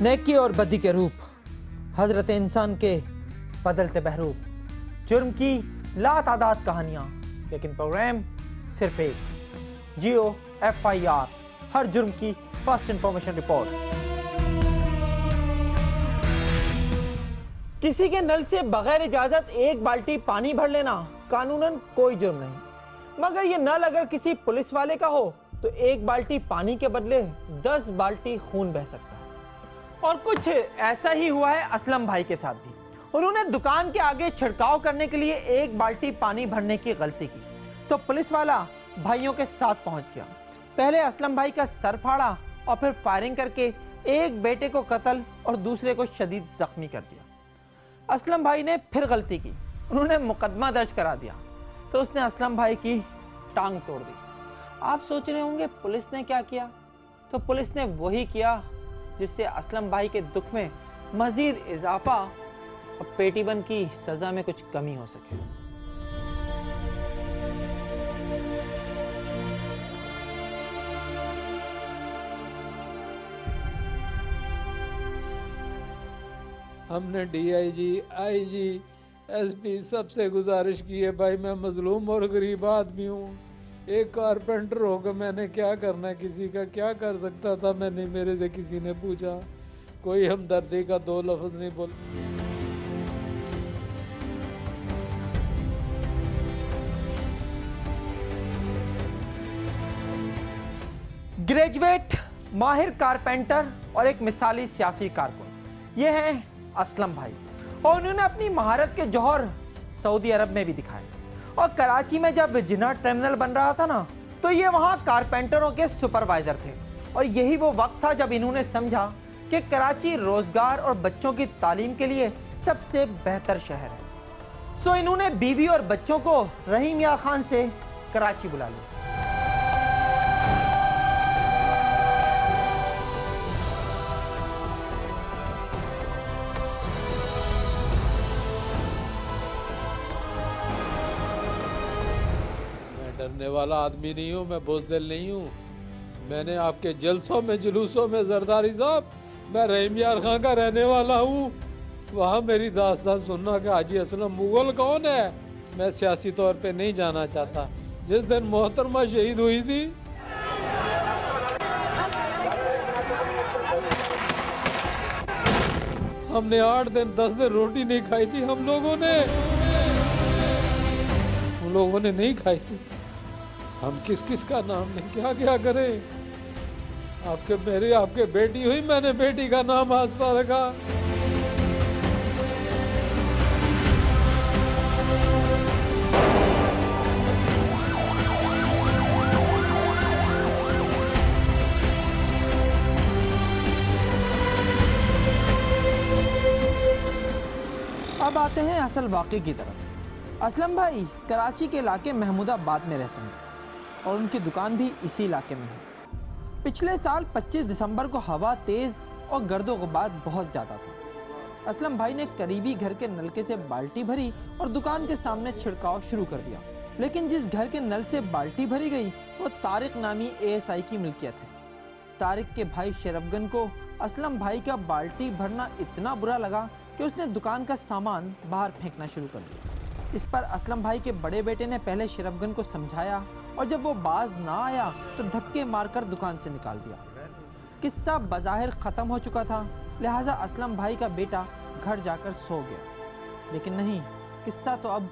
नेकी और बदी के रूप, हजरत इंसान के बदलते बहरूप, जुर्म की लातादाद कहानियां, लेकिन प्रोग्राम सिर्फ एक, जियो FIR, हर जुर्म की फर्स्ट इंफॉर्मेशन रिपोर्ट। किसी के नल से बगैर इजाजत एक बाल्टी पानी भर लेना कानूनन कोई जुर्म नहीं, मगर ये नल अगर किसी पुलिस वाले का हो तो एक बाल्टी पानी के बदले 10 बाल्टी खून बह सकता है। और कुछ ऐसा ही हुआ है असलम भाई के साथ भी। उन्होंने दुकान के आगे छिड़काव करने के लिए एक बाल्टी पानी भरने की गलती की तो पुलिस वाला भाइयों के साथ पहुंच गया। पहले असलम भाई का सर फाड़ा और फिर फायरिंग करके एक बेटे को कत्ल और दूसरे को शदीद जख्मी कर दिया। असलम भाई ने फिर गलती की, उन्होंने मुकदमा दर्ज करा दिया तो उसने असलम भाई की टांग तोड़ दी। आप सोच रहे होंगे पुलिस ने क्या किया? तो पुलिस ने वही किया जिससे असलम भाई के दुख में मजीद इजाफा और पेटीबंद की सजा में कुछ कमी हो सके। हमने DIG, IG, SP सबसे गुजारिश की है भाई, मैं मजलूम और गरीब आदमी हूँ, एक कारपेंटर होकर मैंने क्या करना है, किसी का क्या कर सकता था मैंने, मेरे से किसी ने पूछा, कोई हमदर्दी का दो लफ्ज नहीं बोल। ग्रेजुएट, माहिर कारपेंटर और एक मिसाली सियासी कारकुन, ये हैं असलम भाई। और उन्होंने अपनी महारत के जौहर सऊदी अरब में भी दिखाए। और कराची में जब जिन्ना टर्मिनल बन रहा था ना, तो ये वहां कारपेंटरों के सुपरवाइजर थे। और यही वो वक्त था जब इन्होंने समझा कि कराची रोजगार और बच्चों की तालीम के लिए सबसे बेहतर शहर है। सो इन्होंने बीवी और बच्चों को रहीम या खान से कराची बुला लिया। डरने वाला आदमी नहीं हूँ, मैं बुज़दिल नहीं हूँ। मैंने आपके जलसों में जुलूसों में जरदारी साहब, मैं रहीम यार खां का रहने वाला हूँ, वहाँ मेरी दास्तान सुनना कि हाजी असलम मुगल कौन है, मैं सियासी तौर पे नहीं जाना चाहता। जिस दिन मोहतरमा शहीद हुई थी, हमने 8 दिन 10 दिन रोटी नहीं खाई थी, हम लोगों ने नहीं खाई थी। हम किस किस का नाम लें, क्या क्या करें? आपके बेटी हुई, मैंने बेटी का नाम आसपा रखा। अब आते हैं असल वाक़े की तरफ। असलम भाई कराची के इलाके महमूदाबाद में रहते हैं और उनकी दुकान भी इसी इलाके में है। पिछले साल 25 दिसंबर को हवा तेज और गर्दो गुबार बहुत ज्यादा था। असलम भाई ने करीबी घर के नलके से बाल्टी भरी और दुकान के सामने छिड़काव शुरू कर दिया। लेकिन जिस घर के नल से बाल्टी भरी गई वो तारिक नामी ASI की मिल्कियत है। तारिक के भाई शरफगन को असलम भाई का बाल्टी भरना इतना बुरा लगा कि उसने दुकान का सामान बाहर फेंकना शुरू कर दिया। इस पर असलम भाई के बड़े बेटे ने पहले शरफगन को समझाया और जब वो बाज ना आया तो धक्के मारकर दुकान से निकाल दिया। किस्सा बज़ाहिर खत्म हो चुका था, लिहाजा असलम भाई का बेटा घर जाकर सो गया। लेकिन नहीं, किस्सा तो अब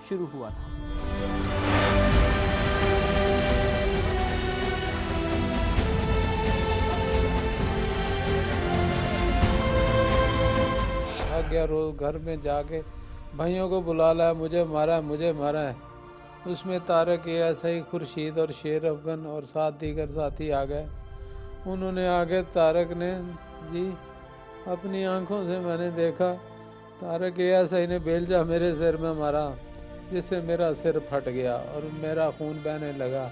शुरू हुआ था। आ गया रोज घर में जाके भाइयों को बुला लाया, मुझे मारा है। उसमें तारक ASI, खुर्शीद और शेर अफगन और 7 दीगर साथी आ गए। उन्होंने आगे तारक ने जी अपनी आंखों से मैंने देखा, तारक ASI ने बेलचा मेरे सिर में मारा, जिससे मेरा सिर फट गया और मेरा खून बहने लगा,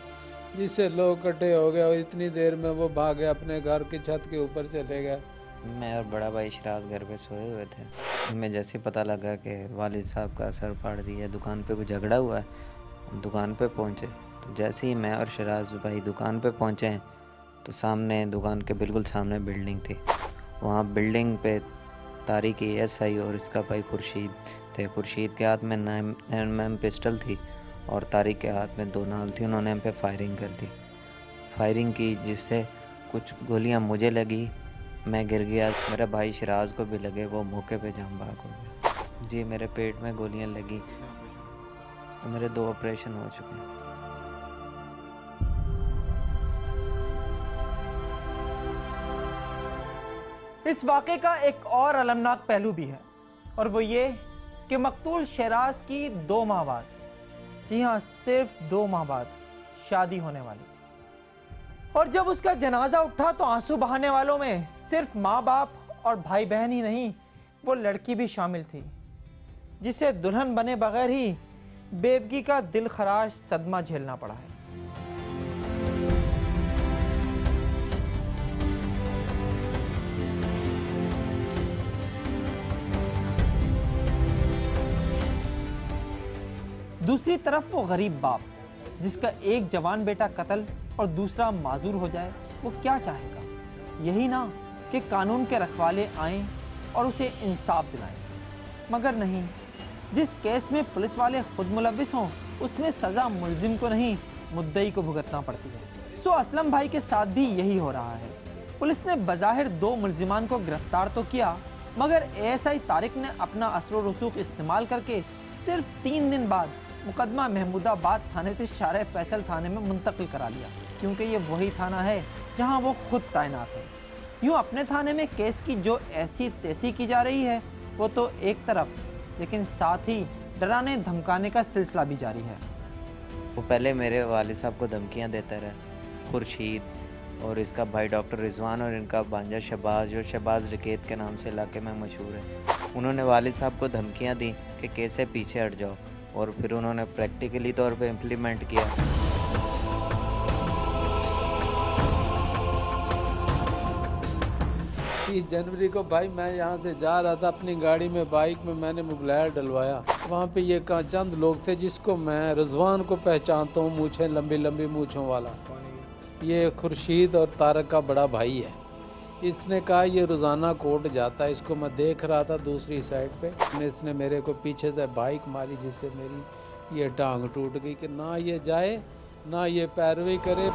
जिससे लोग इकट्ठे हो गए और इतनी देर में वो भागे अपने घर की छत के ऊपर चले गए। मैं और बड़ा भाई शराज घर पे सोए हुए थे। हमें जैसे पता लगा कि वालिद साहब का सर फाड़ दिया, दुकान पे कुछ झगड़ा हुआ है, हम दुकान पे पहुंचे। तो जैसे ही मैं और शराज भाई दुकान पे पहुंचे हैं तो सामने, दुकान के बिल्कुल सामने बिल्डिंग थी वहाँ बिल्डिंग पे तारिक एएसआई और इसका भाई खुर्शीद थे। खुर्शीद के हाथ में 9mm पिस्टल थी और तारिक के हाथ में 2 नाल थी। उन्होंने हम पे फायरिंग कर दी, फायरिंग की, जिससे कुछ गोलियां मुझे लगी, मैं गिर गया। मेरे भाई शिराज को भी लगे, वो मौके पे जान भाग हो गया। जी, मेरे पेट में गोलियां लगी, मेरे 2 ऑपरेशन हो चुके हैं। इस वाक़े का एक और अलमनाक पहलू भी है, और वो ये कि मकतूल शहराज की 2 माह बाद, जी हाँ सिर्फ 2 माह बाद शादी होने वाली, और जब उसका जनाजा उठा तो आंसू बहाने वालों में सिर्फ माँ बाप और भाई बहन ही नहीं, वो लड़की भी शामिल थी, जिसे दुल्हन बने बगैर ही बेवगी का दिल खराश सदमा झेलना पड़ा है। दूसरी तरफ वो गरीब बाप, जिसका एक जवान बेटा कत्ल और दूसरा माजूर हो जाए, वो क्या चाहेगा? यही ना कि कानून के रखवाले आएं और उसे इंसाफ दिलाएं। मगर नहीं, जिस केस में पुलिस वाले खुद मुलविस हों, उसमें सजा मुल्जिम को नहीं, मुद्दई को भुगतना पड़ती है। सो असलम भाई के साथ भी यही हो रहा है। पुलिस ने बज़ाहिर 2 मुल्जिमान को गिरफ्तार तो किया, मगर एएसआई तारिक ने अपना असर रसूख इस्तेमाल करके सिर्फ 3 दिन बाद मुकदमा महमूदाबाद थाने से शारे फैसल थाने में मुंतकिल करा लिया, क्योंकि ये वही थाना है जहां वो खुद तैनात है। यूं अपने थाने में केस की जो ऐसी तैसी की जा रही है, वो तो एक तरफ, लेकिन साथ ही डराने धमकाने का सिलसिला भी जारी है। वो पहले मेरे वालिद साहब को धमकियां देता रहा, खुर्शीद और इसका भाई डॉक्टर रिजवान और इनका भांजा शहबाज, जो शहबाज रिकेत के नाम से इलाके में मशहूर है। उन्होंने वालिद साहब को धमकियां दी कि केस से पीछे हट जाओ, और फिर उन्होंने प्रैक्टिकली तौर पे इम्प्लीमेंट किया। 30 जनवरी को भाई मैं यहाँ से जा रहा था अपनी गाड़ी में, बाइक में मैंने मोबाइल डलवाया। वहाँ पे ये चंद लोग थे जिसको मैं रिजवान को पहचानता हूँ, मूछें लंबी लंबी मूछों वाला। ये खुर्शीद और तारक का बड़ा भाई है। इसने कहा ये रोज़ाना कोर्ट जाता है, इसको मैं देख रहा था दूसरी साइड पे। इसने मेरे को पीछे से बाइक मारी, जिससे मेरी ये टांग टूट गई कि ना ये जाए ना ये पैरवी करे।